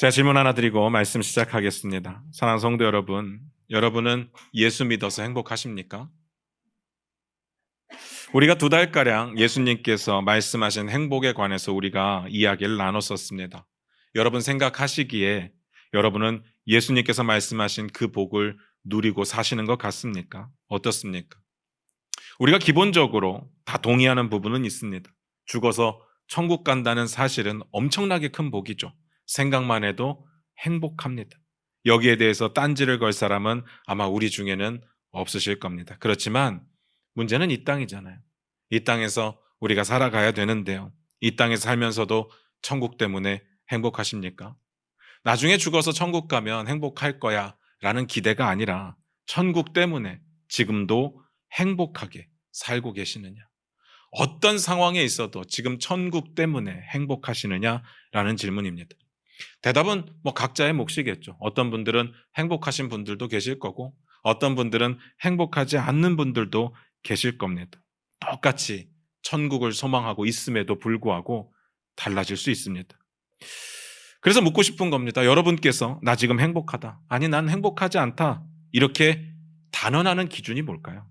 제가 질문 하나 드리고 말씀 시작하겠습니다. 사랑하는 성도 여러분, 여러분은 예수 믿어서 행복하십니까? 우리가 2달가량 예수님께서 말씀하신 행복에 관해서 우리가 이야기를 나눴었습니다. 여러분 생각하시기에 여러분은 예수님께서 말씀하신 그 복을 누리고 사시는 것 같습니까? 어떻습니까? 우리가 기본적으로 다 동의하는 부분은 있습니다. 죽어서 천국 간다는 사실은 엄청나게 큰 복이죠. 생각만 해도 행복합니다. 여기에 대해서 딴지를 걸 사람은 아마 우리 중에는 없으실 겁니다. 그렇지만 문제는 이 땅이잖아요. 이 땅에서 우리가 살아가야 되는데요. 이 땅에서 살면서도 천국 때문에 행복하십니까? 나중에 죽어서 천국 가면 행복할 거야 라는 기대가 아니라 천국 때문에 지금도 행복하게 살고 계시느냐? 어떤 상황에 있어도 지금 천국 때문에 행복하시느냐라는 질문입니다. 대답은 각자의 몫이겠죠. 어떤 분들은 행복하신 분들도 계실 거고 어떤 분들은 행복하지 않는 분들도 계실 겁니다. 똑같이 천국을 소망하고 있음에도 불구하고 달라질 수 있습니다. 그래서 묻고 싶은 겁니다. 여러분께서 나 지금 행복하다. 아니 난 행복하지 않다. 이렇게 단언하는 기준이 뭘까요?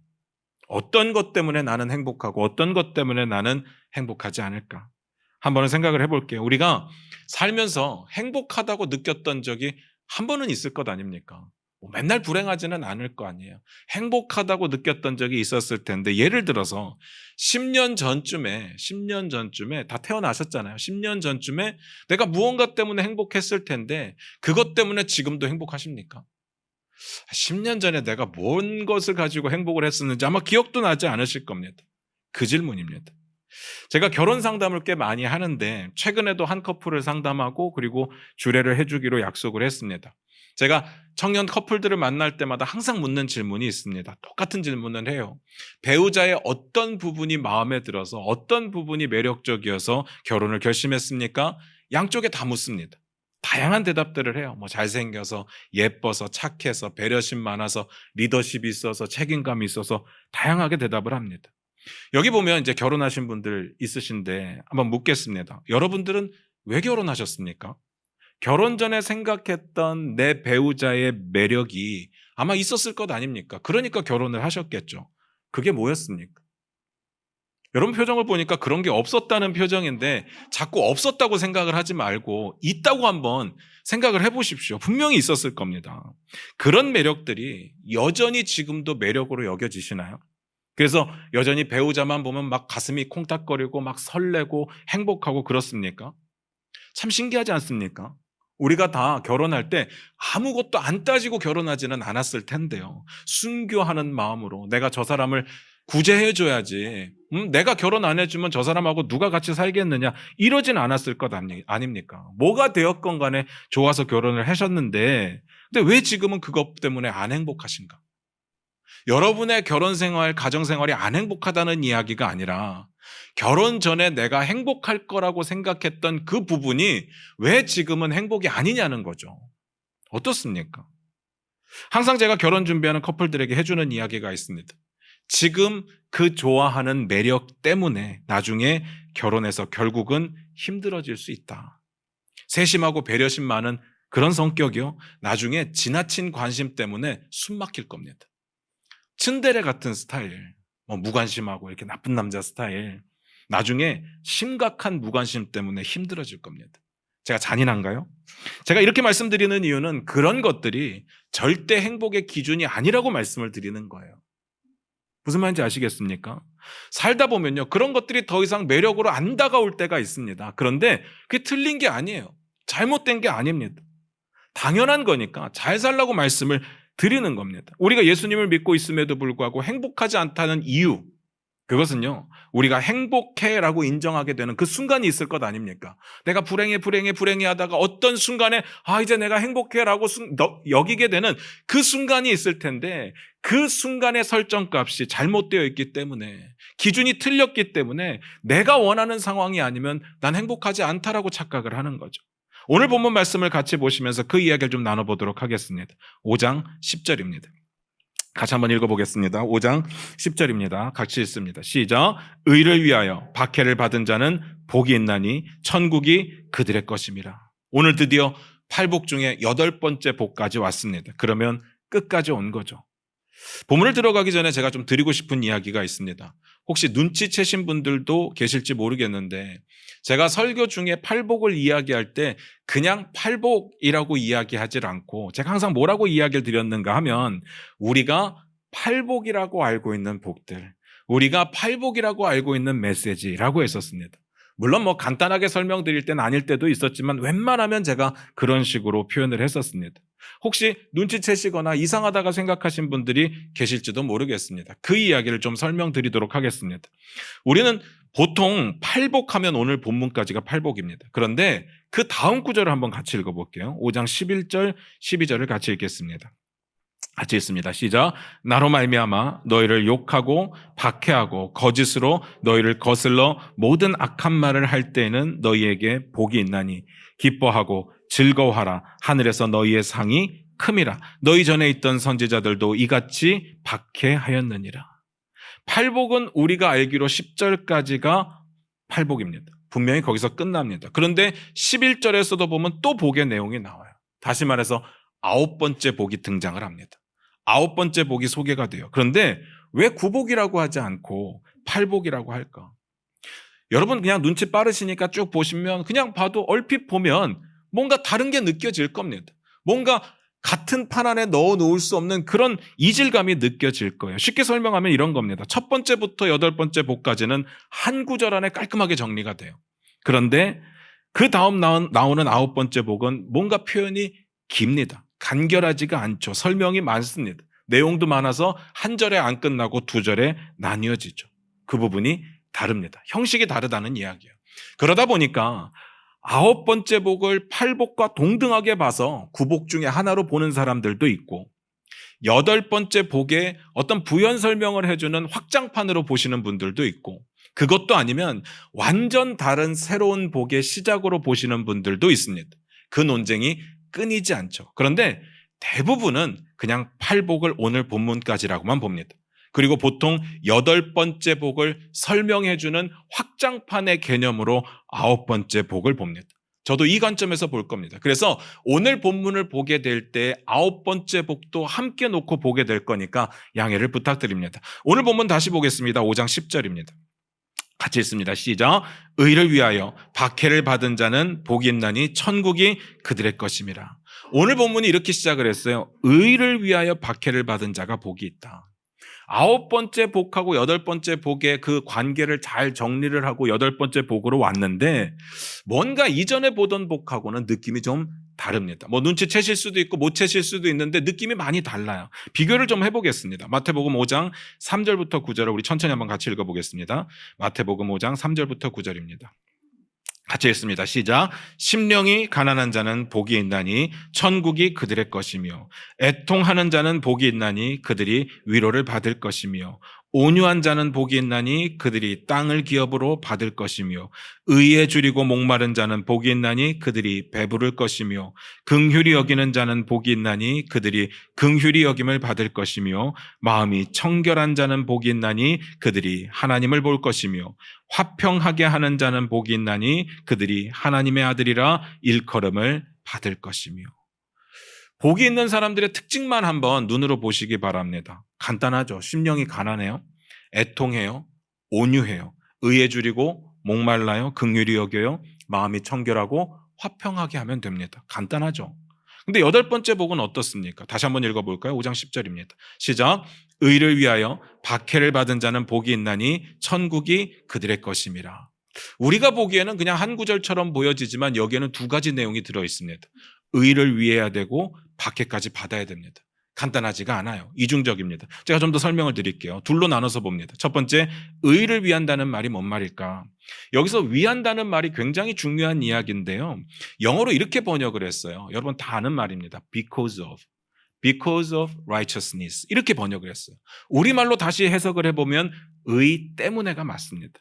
어떤 것 때문에 나는 행복하고 어떤 것 때문에 나는 행복하지 않을까? 한번 생각을 해볼게요. 우리가 살면서 행복하다고 느꼈던 적이 한 번은 있을 것 아닙니까? 맨날 불행하지는 않을 거 아니에요. 행복하다고 느꼈던 적이 있었을 텐데 예를 들어서 10년 전쯤에 다 태어나셨잖아요. 10년 전쯤에 내가 무언가 때문에 행복했을 텐데 그것 때문에 지금도 행복하십니까? 10년 전에 내가 뭔 것을 가지고 행복을 했었는지 아마 기억도 나지 않으실 겁니다. 그 질문입니다. 제가 결혼 상담을 꽤 많이 하는데 최근에도 한 커플을 상담하고 그리고 주례를 해주기로 약속을 했습니다. 제가 청년 커플들을 만날 때마다 항상 묻는 질문이 있습니다. 똑같은 질문을 해요. 배우자의 어떤 부분이 마음에 들어서 어떤 부분이 매력적이어서 결혼을 결심했습니까? 양쪽에 다 묻습니다. 다양한 대답들을 해요. 잘생겨서, 예뻐서, 착해서, 배려심 많아서, 리더십이 있어서, 책임감이 있어서 다양하게 대답을 합니다. 여기 보면 이제 결혼하신 분들 있으신데 한번 묻겠습니다. 여러분들은 왜 결혼하셨습니까? 결혼 전에 생각했던 내 배우자의 매력이 아마 있었을 것 아닙니까? 그러니까 결혼을 하셨겠죠. 그게 뭐였습니까? 여러분 표정을 보니까 그런 게 없었다는 표정인데 자꾸 없었다고 생각을 하지 말고 있다고 한번 생각을 해보십시오. 분명히 있었을 겁니다. 그런 매력들이 여전히 지금도 매력으로 여겨지시나요? 그래서 여전히 배우자만 보면 막 가슴이 콩닥거리고 막 설레고 행복하고 그렇습니까? 참 신기하지 않습니까? 우리가 다 결혼할 때 아무것도 안 따지고 결혼하지는 않았을 텐데요. 순교하는 마음으로 내가 저 사람을 구제해줘야지. 내가 결혼 안 해주면 저 사람하고 누가 같이 살겠느냐. 이러진 않았을 것 아닙니까? 뭐가 되었건 간에 좋아서 결혼을 하셨는데 근데 왜 지금은 그것 때문에 안 행복하신가? 여러분의 결혼 생활, 가정 생활이 안 행복하다는 이야기가 아니라 결혼 전에 내가 행복할 거라고 생각했던 그 부분이 왜 지금은 행복이 아니냐는 거죠. 어떻습니까? 항상 제가 결혼 준비하는 커플들에게 해주는 이야기가 있습니다. 지금 그 좋아하는 매력 때문에 나중에 결혼해서 결국은 힘들어질 수 있다. 세심하고 배려심 많은 그런 성격이요. 나중에 지나친 관심 때문에 숨 막힐 겁니다. 츤데레 같은 스타일, 무관심하고 이렇게 나쁜 남자 스타일, 나중에 심각한 무관심 때문에 힘들어질 겁니다. 제가 잔인한가요? 제가 이렇게 말씀드리는 이유는 그런 것들이 절대 행복의 기준이 아니라고 말씀을 드리는 거예요. 무슨 말인지 아시겠습니까? 살다 보면요, 그런 것들이 더 이상 매력으로 안 다가올 때가 있습니다. 그런데 그게 틀린 게 아니에요. 잘못된 게 아닙니다. 당연한 거니까 잘 살라고 말씀을 드리는 겁니다. 우리가 예수님을 믿고 있음에도 불구하고 행복하지 않다는 이유, 그것은요, 우리가 행복해라고 인정하게 되는 그 순간이 있을 것 아닙니까? 내가 불행해 하다가 어떤 순간에 이제 내가 행복해라고 여기게 되는 그 순간이 있을 텐데 그 순간의 설정값이 잘못되어 있기 때문에 기준이 틀렸기 때문에 내가 원하는 상황이 아니면 난 행복하지 않다라고 착각을 하는 거죠. 오늘 본문 말씀을 같이 보시면서 그 이야기를 좀 나눠보도록 하겠습니다. 5장 10절입니다. 같이 한번 읽어보겠습니다. 5장 10절입니다. 같이 읽습니다. 시작. 의를 위하여 박해를 받은 자는 복이 있나니 천국이 그들의 것임이라. 오늘 드디어 팔복 중에 8번째 복까지 왔습니다. 그러면 끝까지 온 거죠. 본문을 들어가기 전에 제가 좀 드리고 싶은 이야기가 있습니다. 혹시 눈치채신 분들도 계실지 모르겠는데 제가 설교 중에 팔복을 이야기할 때 그냥 팔복이라고 이야기하지 않고 제가 항상 뭐라고 이야기를 드렸는가 하면 우리가 팔복이라고 알고 있는 복들, 우리가 팔복이라고 알고 있는 메시지라고 했었습니다. 물론 뭐 간단하게 설명드릴 때는 아닐 때도 있었지만 웬만하면 제가 그런 식으로 표현을 했었습니다. 혹시 눈치채시거나 이상하다가 생각하신 분들이 계실지도 모르겠습니다. 그 이야기를 좀 설명드리도록 하겠습니다. 우리는 보통 팔복하면 오늘 본문까지가 팔복입니다. 그런데 그 다음 구절을 한번 같이 읽어볼게요. 5장 11절, 12절을 같이 읽겠습니다. 같이 읽습니다. 시작. 나로 말미암아 너희를 욕하고 박해하고 거짓으로 너희를 거슬러 모든 악한 말을 할 때에는 너희에게 복이 있나니 기뻐하고 즐거워하라. 하늘에서 너희의 상이 큼이라. 너희 전에 있던 선지자들도 이같이 박해하였느니라. 팔복은 우리가 알기로 10절까지가 팔복입니다. 분명히 거기서 끝납니다. 그런데 11절에서도 보면 또 복의 내용이 나와요. 다시 말해서 9번째 복이 등장을 합니다. 9번째 복이 소개가 돼요. 그런데 왜 구복이라고 하지 않고 팔복이라고 할까? 여러분 그냥 눈치 빠르시니까 쭉 보시면 그냥 봐도 얼핏 보면 뭔가 다른 게 느껴질 겁니다. 뭔가 같은 판 안에 넣어 놓을 수 없는 그런 이질감이 느껴질 거예요. 쉽게 설명하면 이런 겁니다. 첫 번째부터 8번째 복까지는 한 구절 안에 깔끔하게 정리가 돼요. 그런데 그 다음 나오는 9번째 복은 뭔가 표현이 깁니다. 간결하지가 않죠. 설명이 많습니다. 내용도 많아서 한 절에 안 끝나고 두 절에 나뉘어지죠. 그 부분이 다릅니다. 형식이 다르다는 이야기예요. 그러다 보니까 9번째 복을 팔복과 동등하게 봐서 구복 중에 하나로 보는 사람들도 있고 8번째 복에 어떤 부연 설명을 해주는 확장판으로 보시는 분들도 있고 그것도 아니면 완전 다른 새로운 복의 시작으로 보시는 분들도 있습니다. 그 논쟁이 끊이지 않죠. 그런데 대부분은 그냥 팔복을 오늘 본문까지라고만 봅니다. 그리고 보통 8번째 복을 설명해주는 확장판의 개념으로 9번째 복을 봅니다. 저도 이 관점에서 볼 겁니다. 그래서 오늘 본문을 보게 될 때 9번째 복도 함께 놓고 보게 될 거니까 양해를 부탁드립니다. 오늘 본문 다시 보겠습니다. 5장 10절입니다. 같이 읽습니다. 시작. 의를 위하여 박해를 받은 자는 복이 있나니 천국이 그들의 것임이라. 오늘 본문이 이렇게 시작을 했어요. 의를 위하여 박해를 받은 자가 복이 있다. 9번째 복하고 8번째 복의 그 관계를 잘 정리를 하고 8번째 복으로 왔는데 뭔가 이전에 보던 복하고는 느낌이 좀 다릅니다. 뭐 눈치채실 수도 있고 못 채실 수도 있는데 느낌이 많이 달라요. 비교를 좀 해보겠습니다. 마태복음 5장 3절부터 9절을 우리 천천히 한번 같이 읽어보겠습니다. 마태복음 5장 3절부터 9절입니다. 같이 읽습니다. 시작. 심령이 가난한 자는 복이 있나니 천국이 그들의 것이며 애통하는 자는 복이 있나니 그들이 위로를 받을 것이며 온유한 자는 복이 있나니 그들이 땅을 기업으로 받을 것이며 의에 줄이고 목마른 자는 복이 있나니 그들이 배부를 것이며 긍휼히 여기는 자는 복이 있나니 그들이 긍휼히 여김을 받을 것이며 마음이 청결한 자는 복이 있나니 그들이 하나님을 볼 것이며 화평하게 하는 자는 복이 있나니 그들이 하나님의 아들이라 일컬음을 받을 것이며. 복이 있는 사람들의 특징만 한번 눈으로 보시기 바랍니다. 간단하죠. 심령이 가난해요. 애통해요. 온유해요. 의에 줄이고 목말라요. 긍휼히 여겨요. 마음이 청결하고 화평하게 하면 됩니다. 간단하죠. 근데 8번째 복은 어떻습니까? 다시 한번 읽어볼까요? 5장 10절입니다. 시작. 의를 위하여 박해를 받은 자는 복이 있나니 천국이 그들의 것임이라. 우리가 보기에는 그냥 한 구절처럼 보여지지만 여기에는 두 가지 내용이 들어있습니다. 의를 위해야 되고 박해까지 받아야 됩니다. 간단하지가 않아요. 이중적입니다. 제가 좀 더 설명을 드릴게요. 둘로 나눠서 봅니다. 첫 번째, 의를 위한다는 말이 뭔 말일까? 여기서 위한다는 말이 굉장히 중요한 이야기인데요. 영어로 이렇게 번역을 했어요. 여러분 다 아는 말입니다. Because of righteousness. 이렇게 번역을 했어요. 우리말로 다시 해석을 해보면 의 때문에가 맞습니다.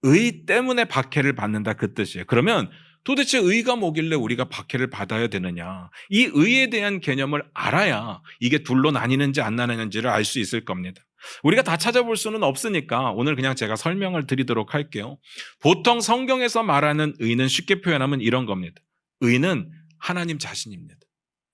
의 때문에 박해를 받는다 그 뜻이에요. 그러면 도대체 의가 뭐길래 우리가 박해를 받아야 되느냐. 이 의에 대한 개념을 알아야 이게 둘로 나뉘는지 안 나뉘는지를 알 수 있을 겁니다. 우리가 다 찾아볼 수는 없으니까 오늘 그냥 제가 설명을 드리도록 할게요. 보통 성경에서 말하는 의는 쉽게 표현하면 이런 겁니다. 의는 하나님 자신입니다.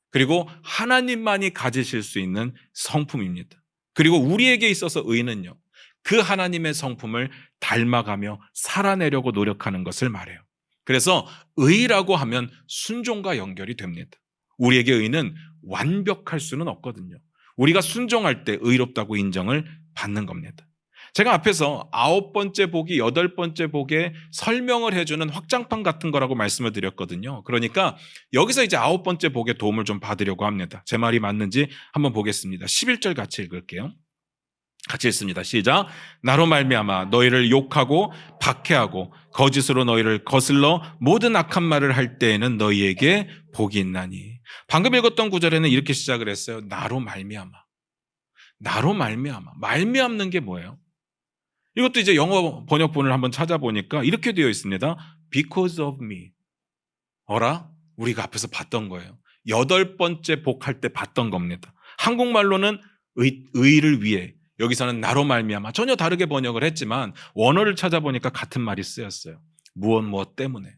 그리고 하나님만이 가지실 수 있는 성품입니다. 그리고 우리에게 있어서 의는요, 그 하나님의 성품을 닮아가며 살아내려고 노력하는 것을 말해요. 그래서 의라고 하면 순종과 연결이 됩니다. 우리에게 의는 완벽할 수는 없거든요. 우리가 순종할 때 의롭다고 인정을 받는 겁니다. 제가 앞에서 9번째 복이 8번째 복에 설명을 해주는 확장판 같은 거라고 말씀을 드렸거든요. 그러니까 여기서 이제 9번째 복의 도움을 좀 받으려고 합니다. 제 말이 맞는지 한번 보겠습니다. 11절 같이 읽을게요. 같이 읽습니다. 시작. 나로 말미암아 너희를 욕하고 박해하고 거짓으로 너희를 거슬러 모든 악한 말을 할 때에는 너희에게 복이 있나니. 방금 읽었던 구절에는 이렇게 시작을 했어요. 나로 말미암아. 나로 말미암아. 말미암는 게 뭐예요? 이것도 이제 영어 번역본을 한번 찾아보니까 이렇게 되어 있습니다. Because of me. 어라? 우리가 앞에서 봤던 거예요. 8번째 복할 때 봤던 겁니다. 한국말로는 의를 위해, 여기서는 나로 말미암아. 전혀 다르게 번역을 했지만 원어를 찾아보니까 같은 말이 쓰였어요. 무엇 때문에.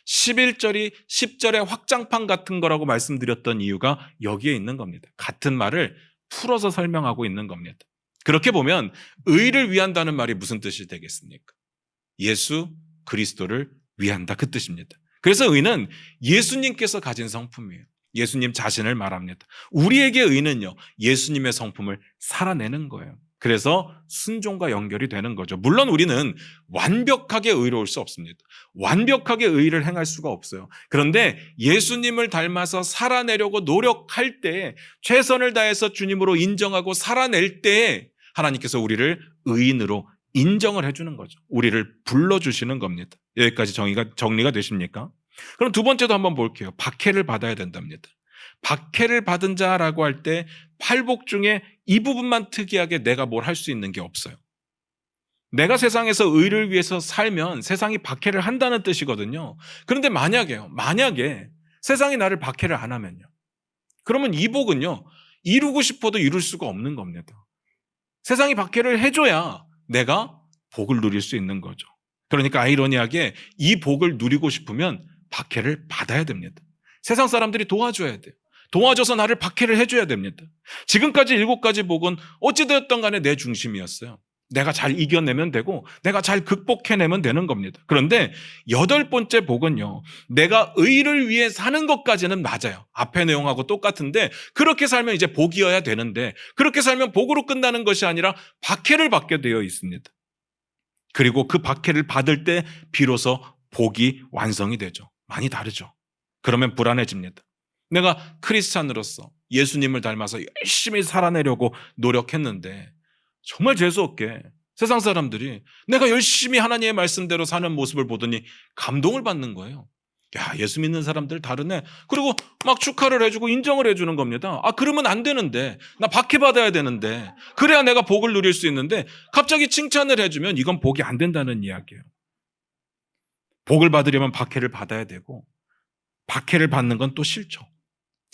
11절이 10절의 확장판 같은 거라고 말씀드렸던 이유가 여기에 있는 겁니다. 같은 말을 풀어서 설명하고 있는 겁니다. 그렇게 보면 의를 위한다는 말이 무슨 뜻이 되겠습니까? 예수 그리스도를 위한다, 그 뜻입니다. 그래서 의는 예수님께서 가진 성품이에요. 예수님 자신을 말합니다. 우리에게 의는요, 예수님의 성품을 살아내는 거예요. 그래서 순종과 연결이 되는 거죠. 물론 우리는 완벽하게 의로울 수 없습니다. 완벽하게 의를 행할 수가 없어요. 그런데 예수님을 닮아서 살아내려고 노력할 때, 최선을 다해서 주님으로 인정하고 살아낼 때 하나님께서 우리를 의인으로 인정을 해주는 거죠. 우리를 불러주시는 겁니다. 여기까지 정리가 되십니까? 그럼 두 번째도 한번 볼게요. 박해를 받아야 된답니다. 박해를 받은 자라고 할 때 팔복 중에 이 부분만 특이하게 내가 뭘 할 수 있는 게 없어요. 내가 세상에서 의를 위해서 살면 세상이 박해를 한다는 뜻이거든요. 그런데 만약에 세상이 나를 박해를 안 하면요, 그러면 이 복은요, 이루고 싶어도 이룰 수가 없는 겁니다. 세상이 박해를 해줘야 내가 복을 누릴 수 있는 거죠. 그러니까 아이러니하게 이 복을 누리고 싶으면 박해를 받아야 됩니다. 세상 사람들이 도와줘야 돼요. 도와줘서 나를 박해를 해줘야 됩니다. 지금까지 7가지 복은 어찌되었던 간에 내 중심이었어요. 내가 잘 이겨내면 되고 내가 잘 극복해내면 되는 겁니다. 그런데 8번째 복은요, 내가 의를 위해 사는 것까지는 맞아요. 앞의 내용하고 똑같은데 그렇게 살면 이제 복이어야 되는데, 그렇게 살면 복으로 끝나는 것이 아니라 박해를 받게 되어 있습니다. 그리고 그 박해를 받을 때 비로소 복이 완성이 되죠. 많이 다르죠. 그러면 불안해집니다. 내가 크리스찬으로서 예수님을 닮아서 열심히 살아내려고 노력했는데 정말 재수없게 세상 사람들이 내가 열심히 하나님의 말씀대로 사는 모습을 보더니 감동을 받는 거예요. 야, 예수 믿는 사람들 다르네. 그리고 막 축하를 해주고 인정을 해주는 겁니다. 아, 그러면 안 되는데, 나 박해받아야 되는데, 그래야 내가 복을 누릴 수 있는데 갑자기 칭찬을 해주면 이건 복이 안 된다는 이야기예요. 복을 받으려면 박해를 받아야 되고, 박해를 받는 건 또 싫죠.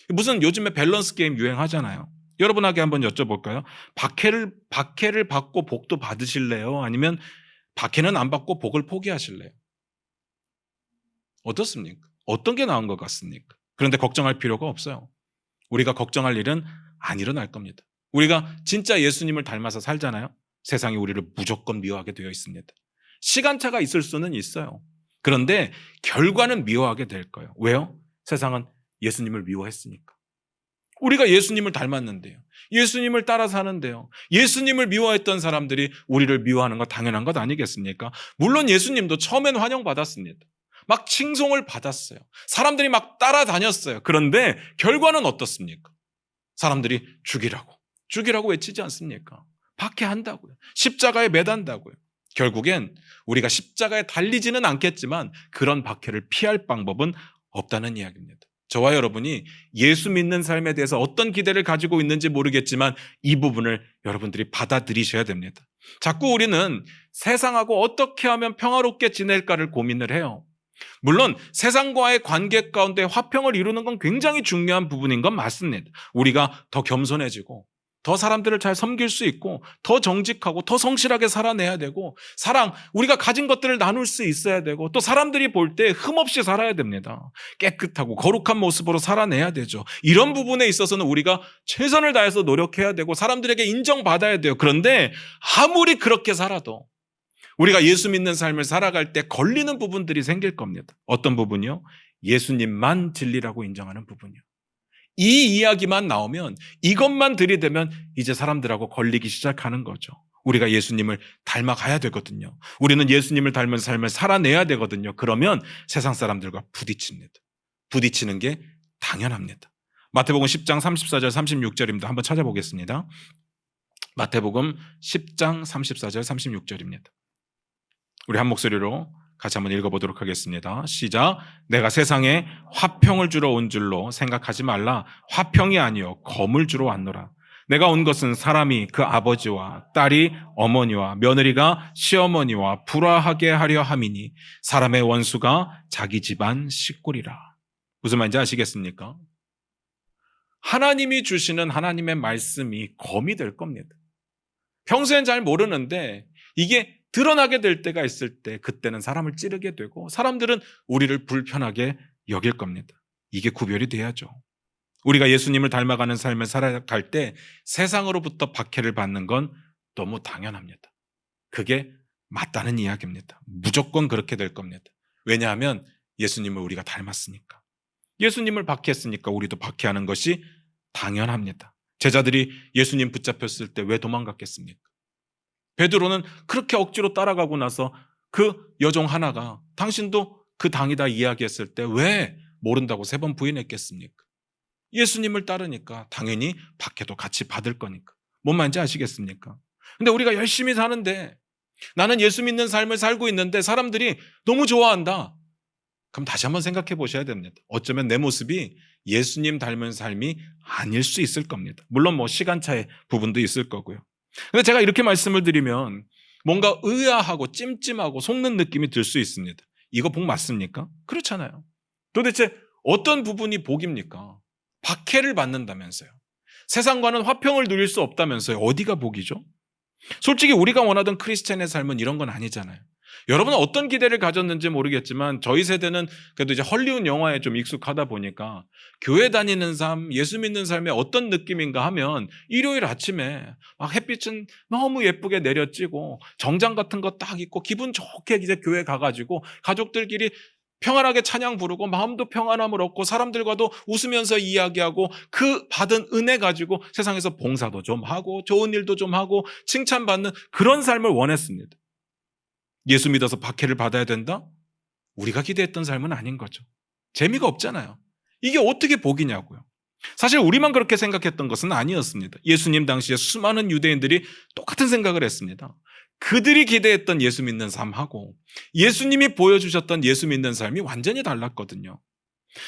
무슨 요즘에 밸런스 게임 유행하잖아요. 여러분에게 한번 여쭤볼까요? 박해를 받고 복도 받으실래요? 아니면 박해는 안 받고 복을 포기하실래요? 어떻습니까? 어떤 게 나은 것 같습니까? 그런데 걱정할 필요가 없어요. 우리가 걱정할 일은 안 일어날 겁니다. 우리가 진짜 예수님을 닮아서 살잖아요. 세상이 우리를 무조건 미워하게 되어 있습니다. 시간차가 있을 수는 있어요. 그런데 결과는 미워하게 될 거예요. 왜요? 세상은 예수님을 미워했으니까. 우리가 예수님을 닮았는데요, 예수님을 따라 사는데요, 예수님을 미워했던 사람들이 우리를 미워하는 거 당연한 것 아니겠습니까? 물론 예수님도 처음엔 환영받았습니다. 막 칭송을 받았어요. 사람들이 막 따라다녔어요. 그런데 결과는 어떻습니까? 사람들이 죽이라고 외치지 않습니까? 박해한다고요. 십자가에 매단다고요. 결국엔 우리가 십자가에 달리지는 않겠지만 그런 박해를 피할 방법은 없다는 이야기입니다. 저와 여러분이 예수 믿는 삶에 대해서 어떤 기대를 가지고 있는지 모르겠지만 이 부분을 여러분들이 받아들이셔야 됩니다. 자꾸 우리는 세상하고 어떻게 하면 평화롭게 지낼까를 고민을 해요. 물론 세상과의 관계 가운데 화평을 이루는 건 굉장히 중요한 부분인 건 맞습니다. 우리가 더 겸손해지고 더 사람들을 잘 섬길 수 있고 더 정직하고 더 성실하게 살아내야 되고 사랑, 우리가 가진 것들을 나눌 수 있어야 되고 또 사람들이 볼 때 흠없이 살아야 됩니다. 깨끗하고 거룩한 모습으로 살아내야 되죠. 이런 부분에 있어서는 우리가 최선을 다해서 노력해야 되고 사람들에게 인정받아야 돼요. 그런데 아무리 그렇게 살아도 우리가 예수 믿는 삶을 살아갈 때 걸리는 부분들이 생길 겁니다. 어떤 부분이요? 예수님만 진리라고 인정하는 부분이요. 이 이야기만 나오면, 이것만 들이대면 이제 사람들하고 걸리기 시작하는 거죠. 우리가 예수님을 닮아가야 되거든요. 우리는 예수님을 닮은 삶을 살아내야 되거든요. 그러면 세상 사람들과 부딪힙니다. 부딪히는 게 당연합니다. 마태복음 10장 34절 36절입니다. 한번 찾아보겠습니다. 마태복음 10장 34절 36절입니다. 우리 한 목소리로 같이 한번 읽어보도록 하겠습니다. 시작. 내가 세상에 화평을 주러 온 줄로 생각하지 말라. 화평이 아니요 검을 주러 왔노라. 내가 온 것은 사람이 그 아버지와 딸이 어머니와 며느리가 시어머니와 불화하게 하려 함이니 사람의 원수가 자기 집안 식구리라. 무슨 말인지 아시겠습니까? 하나님이 주시는 하나님의 말씀이 검이 될 겁니다. 평소엔 잘 모르는데 이게 드러나게 될 때가 있을 때 그때는 사람을 찌르게 되고 사람들은 우리를 불편하게 여길 겁니다. 이게 구별이 돼야죠. 우리가 예수님을 닮아가는 삶을 살아갈 때 세상으로부터 박해를 받는 건 너무 당연합니다. 그게 맞다는 이야기입니다. 무조건 그렇게 될 겁니다. 왜냐하면 예수님을 우리가 닮았으니까. 예수님을 박해했으니까 우리도 박해하는 것이 당연합니다. 제자들이 예수님 붙잡혔을 때 왜 도망갔겠습니까? 베드로는 그렇게 억지로 따라가고 나서 그 여종 하나가 당신도 그 당이다 이야기했을 때 왜 모른다고 3번 부인했겠습니까? 예수님을 따르니까 당연히 박해도 같이 받을 거니까. 뭔 말인지 아시겠습니까? 근데 우리가 열심히 사는데 나는 예수 믿는 삶을 살고 있는데 사람들이 너무 좋아한다. 그럼 다시 한번 생각해 보셔야 됩니다. 어쩌면 내 모습이 예수님 닮은 삶이 아닐 수 있을 겁니다. 물론 뭐 시간차의 부분도 있을 거고요. 근데 제가 이렇게 말씀을 드리면 뭔가 의아하고 찜찜하고 속는 느낌이 들 수 있습니다. 이거 복 맞습니까? 그렇잖아요. 도대체 어떤 부분이 복입니까? 박해를 받는다면서요. 세상과는 화평을 누릴 수 없다면서요. 어디가 복이죠? 솔직히 우리가 원하던 크리스찬의 삶은 이런 건 아니잖아요. 여러분은 어떤 기대를 가졌는지 모르겠지만 저희 세대는 그래도 이제 헐리우드 영화에 좀 익숙하다 보니까 교회 다니는 삶, 예수 믿는 삶의 어떤 느낌인가 하면 일요일 아침에 막 햇빛은 너무 예쁘게 내려지고 정장 같은 거 딱 입고 기분 좋게 이제 교회 가가지고 가족들끼리 평안하게 찬양 부르고 마음도 평안함을 얻고 사람들과도 웃으면서 이야기하고 그 받은 은혜 가지고 세상에서 봉사도 좀 하고 좋은 일도 좀 하고 칭찬받는 그런 삶을 원했습니다. 예수 믿어서 박해를 받아야 된다? 우리가 기대했던 삶은 아닌 거죠. 재미가 없잖아요. 이게 어떻게 복이냐고요. 사실 우리만 그렇게 생각했던 것은 아니었습니다. 예수님 당시에 수많은 유대인들이 똑같은 생각을 했습니다. 그들이 기대했던 예수 믿는 삶하고 예수님이 보여주셨던 예수 믿는 삶이 완전히 달랐거든요.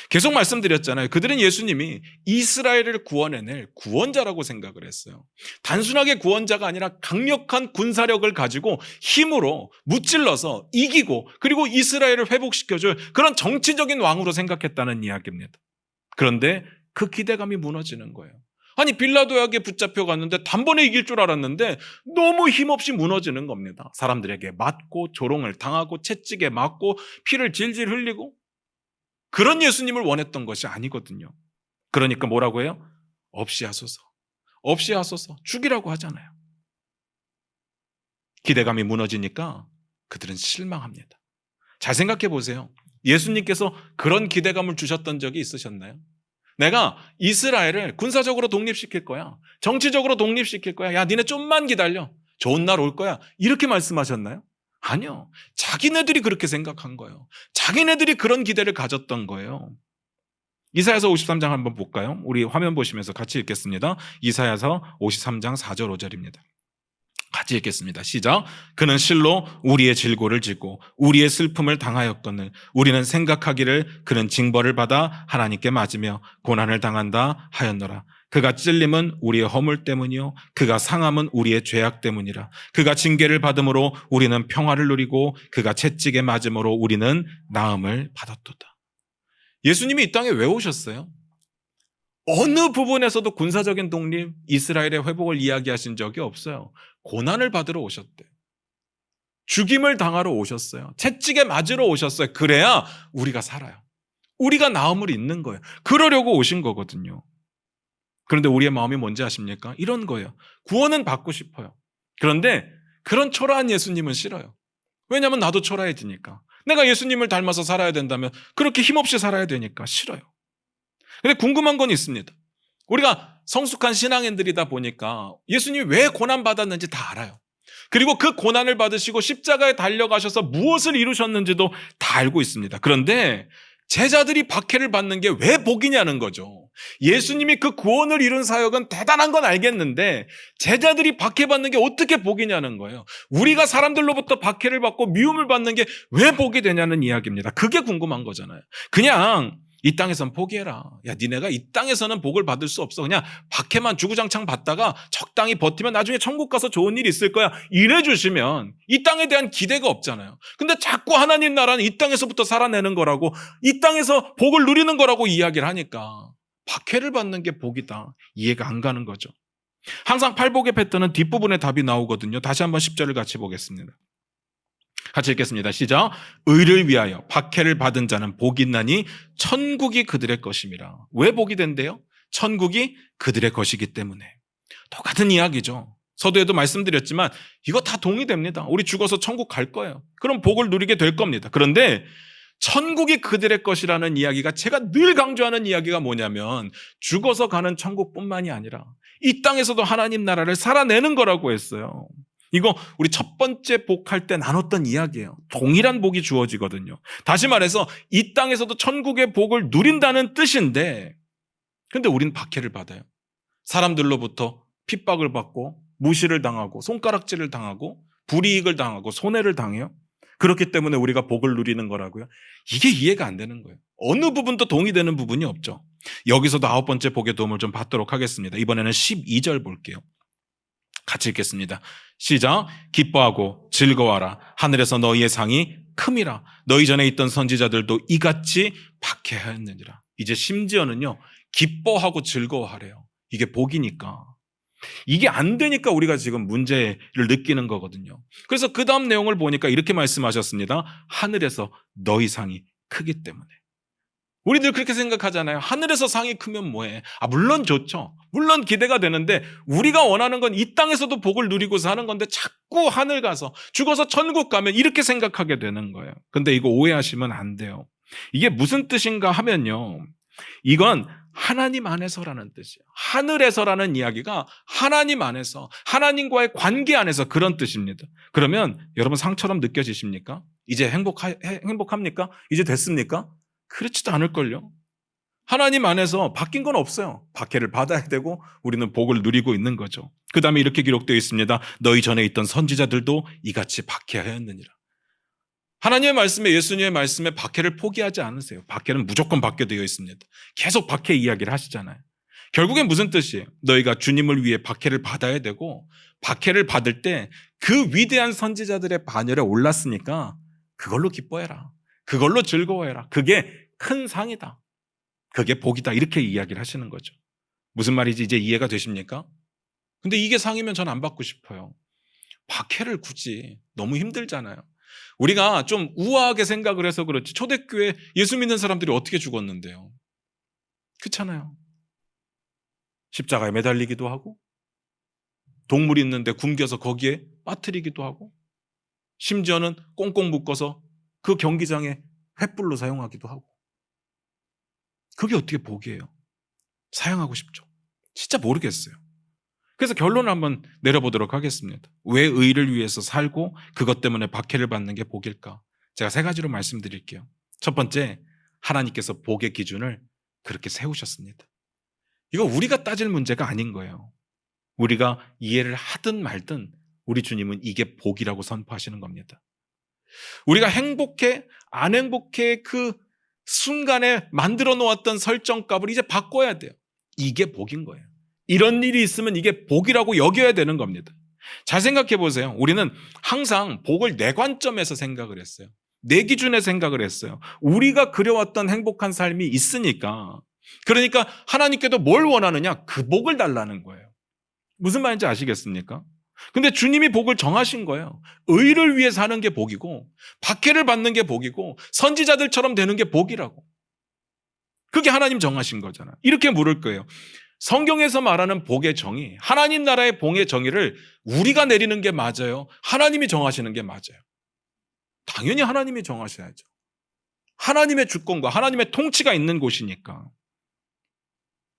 계속 말씀드렸잖아요. 그들은 예수님이 이스라엘을 구원해낼 구원자라고 생각을 했어요. 단순하게 구원자가 아니라 강력한 군사력을 가지고 힘으로 무찔러서 이기고 그리고 이스라엘을 회복시켜줄 그런 정치적인 왕으로 생각했다는 이야기입니다. 그런데 그 기대감이 무너지는 거예요. 아니 빌라도에게 붙잡혀 갔는데 단번에 이길 줄 알았는데 너무 힘없이 무너지는 겁니다. 사람들에게 맞고 조롱을 당하고 채찍에 맞고 피를 질질 흘리고 그런 예수님을 원했던 것이 아니거든요. 그러니까 뭐라고 해요? 없이 하소서. 없이 하소서. 죽이라고 하잖아요. 기대감이 무너지니까 그들은 실망합니다. 잘 생각해 보세요. 예수님께서 그런 기대감을 주셨던 적이 있으셨나요? 내가 이스라엘을 군사적으로 독립시킬 거야. 정치적으로 독립시킬 거야. 야, 니네 좀만 기다려. 좋은 날 올 거야. 이렇게 말씀하셨나요? 아니요. 자기네들이 그렇게 생각한 거예요. 자기네들이 그런 기대를 가졌던 거예요. 이사야서 53장 한번 볼까요? 우리 화면 보시면서 같이 읽겠습니다. 이사야서 53장 4절 5절입니다. 같이 읽겠습니다. 시작. 그는 실로 우리의 질고를 지고 우리의 슬픔을 당하였거늘 우리는 생각하기를 그는 징벌을 받아 하나님께 맞으며 고난을 당한다 하였노라. 그가 찔림은 우리의 허물 때문이요 그가 상함은 우리의 죄악 때문이라. 그가 징계를 받음으로 우리는 평화를 누리고 그가 채찍에 맞음으로 우리는 나음을 받았도다. 예수님이 이 땅에 왜 오셨어요? 어느 부분에서도 군사적인 독립, 이스라엘의 회복을 이야기하신 적이 없어요. 고난을 받으러 오셨대요. 죽임을 당하러 오셨어요. 채찍에 맞으러 오셨어요. 그래야 우리가 살아요. 우리가 나음을 잇는 거예요. 그러려고 오신 거거든요. 그런데 우리의 마음이 뭔지 아십니까? 이런 거예요. 구원은 받고 싶어요. 그런데 그런 초라한 예수님은 싫어요. 왜냐하면 나도 초라해지니까. 내가 예수님을 닮아서 살아야 된다면 그렇게 힘없이 살아야 되니까 싫어요. 근데 궁금한 건 있습니다. 우리가 성숙한 신앙인들이다 보니까 예수님이 왜 고난받았는지 다 알아요. 그리고 그 고난을 받으시고 십자가에 달려가셔서 무엇을 이루셨는지도 다 알고 있습니다. 그런데 제자들이 박해를 받는 게 왜 복이냐는 거죠. 예수님이 그 구원을 이룬 사역은 대단한 건 알겠는데 제자들이 박해받는 게 어떻게 복이냐는 거예요. 우리가 사람들로부터 박해를 받고 미움을 받는 게 왜 복이 되냐는 이야기입니다. 그게 궁금한 거잖아요. 그냥 이 땅에선 포기해라. 야, 니네가 이 땅에서는 복을 받을 수 없어. 그냥 박해만 주구장창 받다가 적당히 버티면 나중에 천국 가서 좋은 일 있을 거야. 이래 주시면 이 땅에 대한 기대가 없잖아요. 근데 자꾸 하나님 나라는 이 땅에서부터 살아내는 거라고, 이 땅에서 복을 누리는 거라고 이야기를 하니까 박해를 받는 게 복이다. 이해가 안 가는 거죠. 항상 팔복의 패턴은 뒷부분에 답이 나오거든요. 다시 한번 10절을 같이 보겠습니다. 같이 읽겠습니다. 시작. 의를 위하여 박해를 받은 자는 복이 있나니 천국이 그들의 것임이라. 왜 복이 된대요? 천국이 그들의 것이기 때문에. 똑같은 이야기죠. 서두에도 말씀드렸지만 이거 다 동의됩니다. 우리 죽어서 천국 갈 거예요. 그럼 복을 누리게 될 겁니다. 그런데 천국이 그들의 것이라는 이야기가, 제가 늘 강조하는 이야기가 뭐냐면 죽어서 가는 천국뿐만이 아니라 이 땅에서도 하나님 나라를 살아내는 거라고 했어요. 이거 우리 첫 번째 복할 때 나눴던 이야기예요. 동일한 복이 주어지거든요. 다시 말해서 이 땅에서도 천국의 복을 누린다는 뜻인데, 근데 우린 박해를 받아요. 사람들로부터 핍박을 받고 무시를 당하고 손가락질을 당하고 불이익을 당하고 손해를 당해요. 그렇기 때문에 우리가 복을 누리는 거라고요. 이게 이해가 안 되는 거예요. 어느 부분도 동의되는 부분이 없죠. 여기서도 9번째 복의 도움을 좀 받도록 하겠습니다. 이번에는 12절 볼게요. 같이 읽겠습니다. 시작. 기뻐하고 즐거워하라. 하늘에서 너희의 상이 큼이라. 너희 전에 있던 선지자들도 이같이 박해하였느니라. 이제 심지어는요, 기뻐하고 즐거워하래요. 이게 복이니까. 이게 안 되니까 우리가 지금 문제를 느끼는 거거든요. 그래서 그 다음 내용을 보니까 이렇게 말씀하셨습니다. 하늘에서 너희 상이 크기 때문에. 우리들 그렇게 생각하잖아요. 하늘에서 상이 크면 뭐해? 물론 좋죠. 물론 기대가 되는데 우리가 원하는 건 이 땅에서도 복을 누리고 사는 건데 자꾸 하늘 가서 죽어서 천국 가면 이렇게 생각하게 되는 거예요. 근데 이거 오해하시면 안 돼요. 이게 무슨 뜻인가 하면요, 이건 하나님 안에서라는 뜻이에요. 하늘에서라는 이야기가 하나님 안에서, 하나님과의 관계 안에서 그런 뜻입니다. 그러면 여러분 상처럼 느껴지십니까? 이제 행복합니까? 이제 됐습니까? 그렇지도 않을걸요. 하나님 안에서 바뀐 건 없어요. 박해를 받아야 되고 우리는 복을 누리고 있는 거죠. 그 다음에 이렇게 기록되어 있습니다. 너희 전에 있던 선지자들도 이같이 박해하였느니라. 하나님의 말씀에, 예수님의 말씀에 박해를 포기하지 않으세요. 박해는 무조건 받게 되어 있습니다. 계속 박해 이야기를 하시잖아요. 결국엔 무슨 뜻이에요? 너희가 주님을 위해 박해를 받아야 되고, 박해를 받을 때 그 위대한 선지자들의 반열에 올랐으니까 그걸로 기뻐해라. 그걸로 즐거워해라. 그게 큰 상이다. 그게 복이다. 이렇게 이야기를 하시는 거죠. 무슨 말인지 이제 이해가 되십니까? 근데 이게 상이면 전 안 받고 싶어요. 박해를 굳이, 너무 힘들잖아요. 우리가 좀 우아하게 생각을 해서 그렇지 초대교회 예수 믿는 사람들이 어떻게 죽었는데요? 그렇잖아요. 십자가에 매달리기도 하고, 동물이 있는데 굶겨서 거기에 빠뜨리기도 하고, 심지어는 꽁꽁 묶어서 그 경기장에 횃불로 사용하기도 하고. 그게 어떻게 복이에요? 사용하고 싶죠. 진짜 모르겠어요. 그래서 결론을 한번 내려보도록 하겠습니다. 왜 의를 위해서 살고 그것 때문에 박해를 받는 게 복일까? 제가 3가지로 말씀드릴게요. 첫 번째, 하나님께서 복의 기준을 그렇게 세우셨습니다. 이거 우리가 따질 문제가 아닌 거예요. 우리가 이해를 하든 말든 우리 주님은 이게 복이라고 선포하시는 겁니다. 우리가 행복해, 안 행복해, 그 순간에 만들어 놓았던 설정값을 이제 바꿔야 돼요. 이게 복인 거예요. 이런 일이 있으면 이게 복이라고 여겨야 되는 겁니다. 잘 생각해 보세요. 우리는 항상 복을 내 관점에서 생각을 했어요. 내 기준에 생각을 했어요. 우리가 그려왔던 행복한 삶이 있으니까 그러니까 하나님께도 뭘 원하느냐? 그 복을 달라는 거예요. 무슨 말인지 아시겠습니까? 근데 주님이 복을 정하신 거예요. 의를 위해 사는 게 복이고, 박해를 받는 게 복이고, 선지자들처럼 되는 게 복이라고. 그게 하나님 정하신 거잖아요. 이렇게 물을 거예요. 성경에서 말하는 복의 정의, 하나님 나라의 복의 정의를 우리가 내리는 게 맞아요? 하나님이 정하시는 게 맞아요? 당연히 하나님이 정하셔야죠. 하나님의 주권과 하나님의 통치가 있는 곳이니까.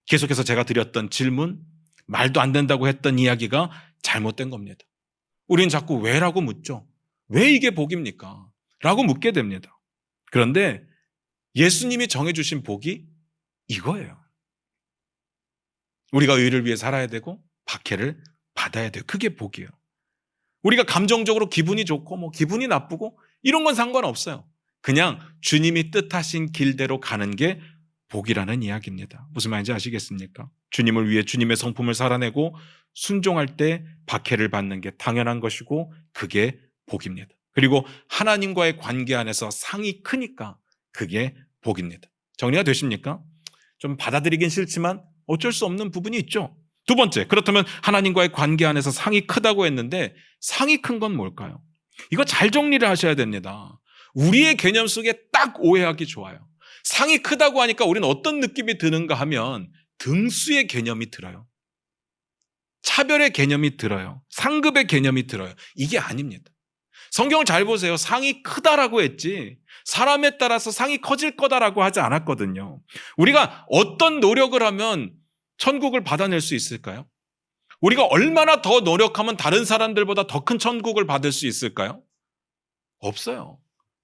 계속해서 제가 드렸던 질문, 말도 안 된다고 했던 이야기가 잘못된 겁니다. 우리는 자꾸 왜라고 묻죠. 왜 이게 복입니까? 라고 묻게 됩니다. 그런데 예수님이 정해주신 복이 이거예요. 우리가 의를 위해 살아야 되고 박해를 받아야 돼요. 그게 복이에요. 우리가 감정적으로 기분이 좋고 기분이 나쁘고 이런 건 상관없어요. 그냥 주님이 뜻하신 길대로 가는 게 복이라는 이야기입니다. 무슨 말인지 아시겠습니까? 주님을 위해 주님의 성품을 살아내고 순종할 때 박해를 받는 게 당연한 것이고 그게 복입니다. 그리고 하나님과의 관계 안에서 상이 크니까 그게 복입니다. 정리가 되십니까? 좀 받아들이긴 싫지만 어쩔 수 없는 부분이 있죠. 두 번째, 그렇다면 하나님과의 관계 안에서 상이 크다고 했는데 상이 큰 건 뭘까요? 이거 잘 정리를 하셔야 됩니다. 우리의 개념 속에 딱 오해하기 좋아요. 상이 크다고 하니까 우리는 어떤 느낌이 드는가 하면 등수의 개념이 들어요. 차별의 개념이 들어요. 상급의 개념이 들어요. 이게 아닙니다. 성경을 잘 보세요. 상이 크다라고 했지 사람에 따라서 상이 커질 거다라고 하지 않았거든요. 우리가 어떤 노력을 하면 천국을 받아낼 수 있을까요? 우리가 얼마나 더 노력하면 다른 사람들보다 더 큰 천국을 받을 수 있을까요? 없어요.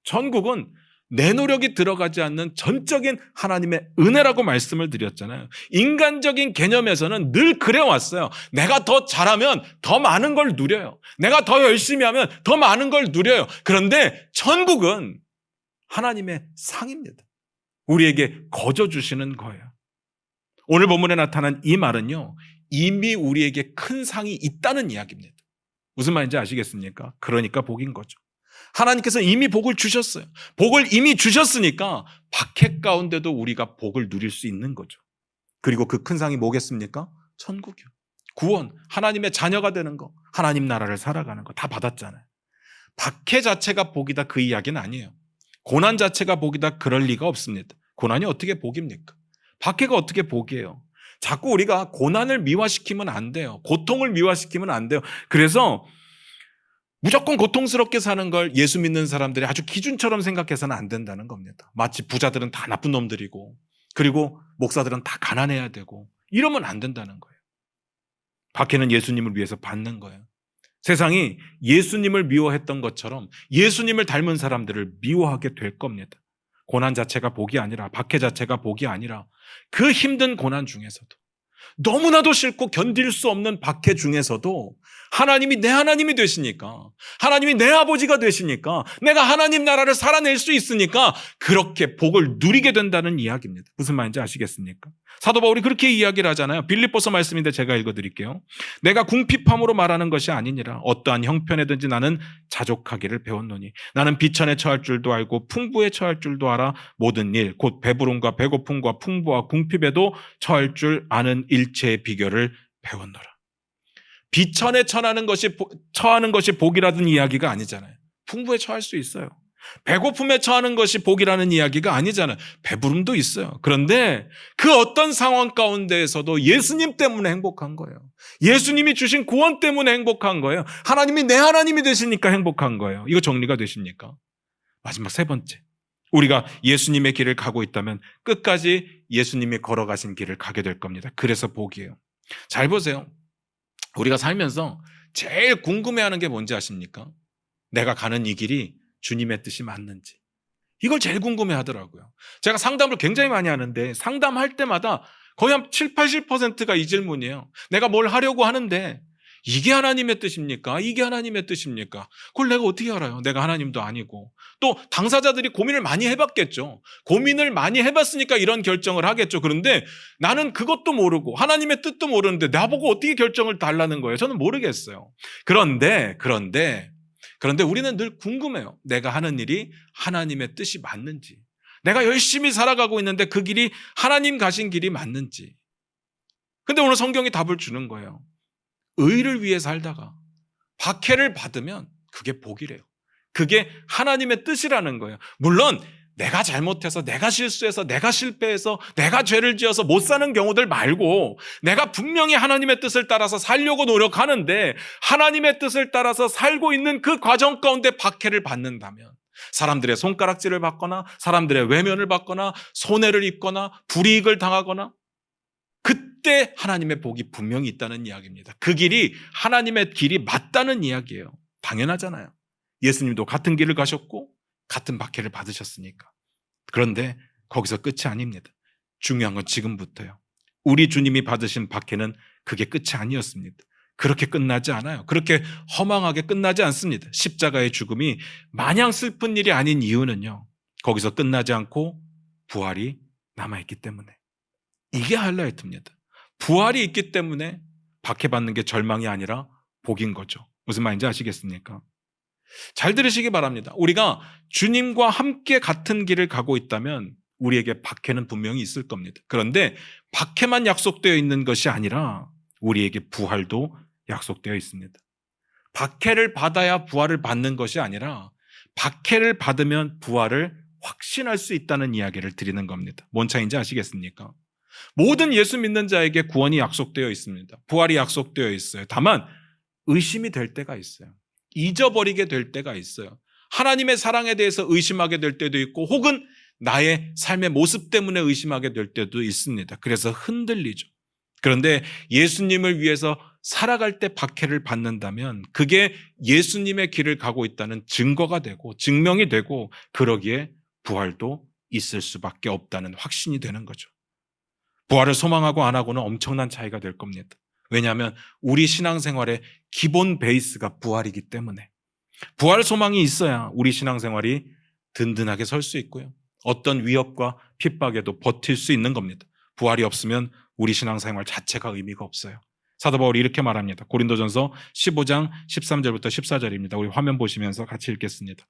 천국은 내 노력이 들어가지 않는 전적인 하나님의 은혜라고 말씀을 드렸잖아요. 인간적인 개념에서는 늘 그래왔어요. 내가 더 잘하면 더 많은 걸 누려요. 내가 더 열심히 하면 더 많은 걸 누려요. 그런데 천국은 하나님의 상입니다. 우리에게 거저 주시는 거예요. 오늘 본문에 나타난 이 말은요, 이미 우리에게 큰 상이 있다는 이야기입니다. 무슨 말인지 아시겠습니까? 그러니까 복인 거죠. 하나님께서 이미 복을 주셨어요. 복을 이미 주셨으니까 박해 가운데도 우리가 복을 누릴 수 있는 거죠. 그리고 그 큰 상이 뭐겠습니까? 천국이요. 구원, 하나님의 자녀가 되는 거, 하나님 나라를 살아가는 거 다 받았잖아요. 박해 자체가 복이다 그 이야기는 아니에요. 고난 자체가 복이다 그럴 리가 없습니다. 고난이 어떻게 복입니까? 박해가 어떻게 복이에요? 자꾸 우리가 고난을 미화시키면 안 돼요. 고통을 미화시키면 안 돼요. 그래서 무조건 고통스럽게 사는 걸 예수 믿는 사람들이 아주 기준처럼 생각해서는 안 된다는 겁니다. 마치 부자들은 다 나쁜 놈들이고 그리고 목사들은 다 가난해야 되고 이러면 안 된다는 거예요. 박해는 예수님을 위해서 받는 거예요. 세상이 예수님을 미워했던 것처럼 예수님을 닮은 사람들을 미워하게 될 겁니다. 고난 자체가 복이 아니라 박해 자체가 복이 아니라 그 힘든 고난 중에서도 너무나도 싫고 견딜 수 없는 박해 중에서도 하나님이 내 하나님이 되시니까 하나님이 내 아버지가 되시니까 내가 하나님 나라를 살아낼 수 있으니까 그렇게 복을 누리게 된다는 이야기입니다. 무슨 말인지 아시겠습니까? 사도 바울이 그렇게 이야기를 하잖아요. 빌립보서 말씀인데 제가 읽어드릴게요. 내가 궁핍함으로 말하는 것이 아니니라 어떠한 형편에든지 나는 자족하기를 배웠노니 나는 비천에 처할 줄도 알고 풍부에 처할 줄도 알아 모든 일 곧 배부름과 배고픔과 풍부와 궁핍에도 처할 줄 아는 일체의 비결을 배웠노라. 비천에 처하는 것이 복이라는 이야기가 아니잖아요. 풍부에 처할 수 있어요. 배고픔에 처하는 것이 복이라는 이야기가 아니잖아요. 배부름도 있어요. 그런데 그 어떤 상황 가운데에서도 예수님 때문에 행복한 거예요. 예수님이 주신 구원 때문에 행복한 거예요. 하나님이 내 하나님이 되시니까 행복한 거예요. 이거 정리가 되십니까? 마지막 세 번째. 우리가 예수님의 길을 가고 있다면 끝까지 예수님이 걸어가신 길을 가게 될 겁니다. 그래서 복이에요. 잘 보세요. 우리가 살면서 제일 궁금해하는 게 뭔지 아십니까? 내가 가는 이 길이 주님의 뜻이 맞는지. 이걸 제일 궁금해하더라고요. 제가 상담을 굉장히 많이 하는데 상담할 때마다 거의 한 7, 80%가 이 질문이에요. 내가 뭘 하려고 하는데 이게 하나님의 뜻입니까? 이게 하나님의 뜻입니까? 그걸 내가 어떻게 알아요? 내가 하나님도 아니고. 또 당사자들이 고민을 많이 해봤겠죠. 고민을 많이 해봤으니까 이런 결정을 하겠죠. 그런데 나는 그것도 모르고 하나님의 뜻도 모르는데 나보고 어떻게 결정을 달라는 거예요? 저는 모르겠어요. 그런데 우리는 늘 궁금해요. 내가 하는 일이 하나님의 뜻이 맞는지. 내가 열심히 살아가고 있는데 그 길이 하나님 가신 길이 맞는지. 근데 오늘 성경이 답을 주는 거예요. 의를 위해 살다가 박해를 받으면 그게 복이래요. 그게 하나님의 뜻이라는 거예요. 물론 내가 잘못해서, 내가 실수해서, 내가 실패해서, 내가 죄를 지어서 못 사는 경우들 말고 내가 분명히 하나님의 뜻을 따라서 살려고 노력하는데 하나님의 뜻을 따라서 살고 있는 그 과정 가운데 박해를 받는다면, 사람들의 손가락질을 받거나 사람들의 외면을 받거나 손해를 입거나 불이익을 당하거나, 그때 하나님의 복이 분명히 있다는 이야기입니다. 그 길이 하나님의 길이 맞다는 이야기예요. 당연하잖아요. 예수님도 같은 길을 가셨고 같은 박해를 받으셨으니까. 그런데 거기서 끝이 아닙니다. 중요한 건 지금부터요. 우리 주님이 받으신 박해는 그게 끝이 아니었습니다. 그렇게 끝나지 않아요. 그렇게 허망하게 끝나지 않습니다. 십자가의 죽음이 마냥 슬픈 일이 아닌 이유는요, 거기서 끝나지 않고 부활이 남아있기 때문에. 이게 하이라이트입니다. 부활이 있기 때문에 박해받는 게 절망이 아니라 복인 거죠. 무슨 말인지 아시겠습니까? 잘 들으시기 바랍니다. 우리가 주님과 함께 같은 길을 가고 있다면 우리에게 박해는 분명히 있을 겁니다. 그런데 박해만 약속되어 있는 것이 아니라 우리에게 부활도 약속되어 있습니다. 박해를 받아야 부활을 받는 것이 아니라 박해를 받으면 부활을 확신할 수 있다는 이야기를 드리는 겁니다. 뭔 차이인지 아시겠습니까? 모든 예수 믿는 자에게 구원이 약속되어 있습니다. 부활이 약속되어 있어요. 다만 의심이 될 때가 있어요. 잊어버리게 될 때가 있어요. 하나님의 사랑에 대해서 의심하게 될 때도 있고, 혹은 나의 삶의 모습 때문에 의심하게 될 때도 있습니다. 그래서 흔들리죠. 그런데 예수님을 위해서 살아갈 때 박해를 받는다면 그게 예수님의 길을 가고 있다는 증거가 되고 증명이 되고, 그러기에 부활도 있을 수밖에 없다는 확신이 되는 거죠. 부활을 소망하고 안 하고는 엄청난 차이가 될 겁니다. 왜냐하면 우리 신앙생활의 기본 베이스가 부활이기 때문에. 부활 소망이 있어야 우리 신앙생활이 든든하게 설 수 있고요, 어떤 위협과 핍박에도 버틸 수 있는 겁니다. 부활이 없으면 우리 신앙생활 자체가 의미가 없어요. 사도 바울이 이렇게 말합니다. 고린도전서 15장 13절부터 14절입니다. 우리 화면 보시면서 같이 읽겠습니다.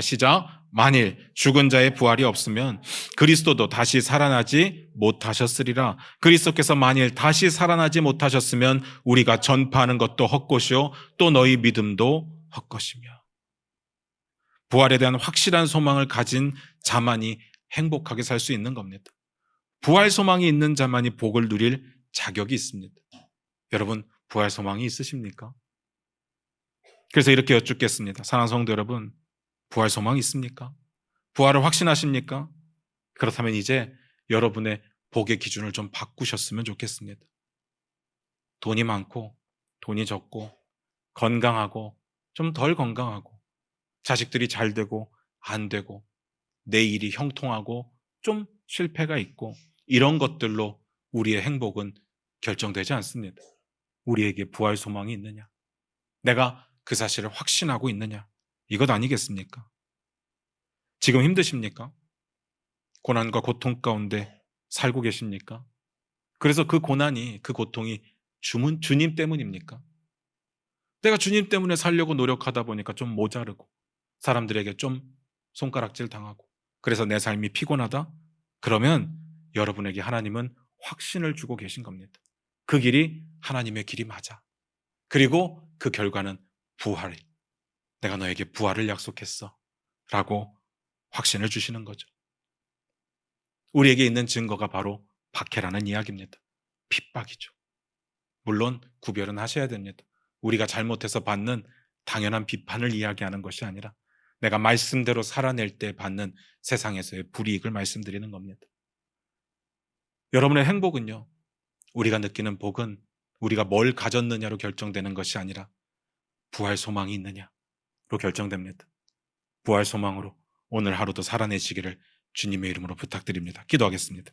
시작. 만일 죽은 자의 부활이 없으면 그리스도도 다시 살아나지 못하셨으리라. 그리스도께서 만일 다시 살아나지 못하셨으면 우리가 전파하는 것도 헛것이요 또 너희 믿음도 헛것이며. 부활에 대한 확실한 소망을 가진 자만이 행복하게 살 수 있는 겁니다. 부활 소망이 있는 자만이 복을 누릴 자격이 있습니다. 여러분, 부활 소망이 있으십니까? 그래서 이렇게 여쭙겠습니다. 사랑하는 성도 여러분, 부활 소망이 있습니까? 부활을 확신하십니까? 그렇다면 이제 여러분의 복의 기준을 좀 바꾸셨으면 좋겠습니다. 돈이 많고 돈이 적고 건강하고 좀 덜 건강하고 자식들이 잘 되고 안 되고 내 일이 형통하고 좀 실패가 있고, 이런 것들로 우리의 행복은 결정되지 않습니다. 우리에게 부활 소망이 있느냐? 내가 그 사실을 확신하고 있느냐? 이것 아니겠습니까? 지금 힘드십니까? 고난과 고통 가운데 살고 계십니까? 그래서 그 고난이, 그 고통이 주님 때문입니까? 내가 주님 때문에 살려고 노력하다 보니까 좀 모자르고 사람들에게 좀 손가락질 당하고 그래서 내 삶이 피곤하다? 그러면 여러분에게 하나님은 확신을 주고 계신 겁니다. 그 길이 하나님의 길이 맞아. 그리고 그 결과는 부활. 내가 너에게 부활을 약속했어 라고 확신을 주시는 거죠. 우리에게 있는 증거가 바로 박해라는 이야기입니다. 핍박이죠. 물론 구별은 하셔야 됩니다. 우리가 잘못해서 받는 당연한 비판을 이야기하는 것이 아니라 내가 말씀대로 살아낼 때 받는 세상에서의 불이익을 말씀드리는 겁니다. 여러분의 행복은요, 우리가 느끼는 복은 우리가 뭘 가졌느냐로 결정되는 것이 아니라 부활 소망이 있느냐로 결정됩니다. 부활 소망으로 오늘 하루도 살아내시기를 주님의 이름으로 부탁드립니다. 기도하겠습니다.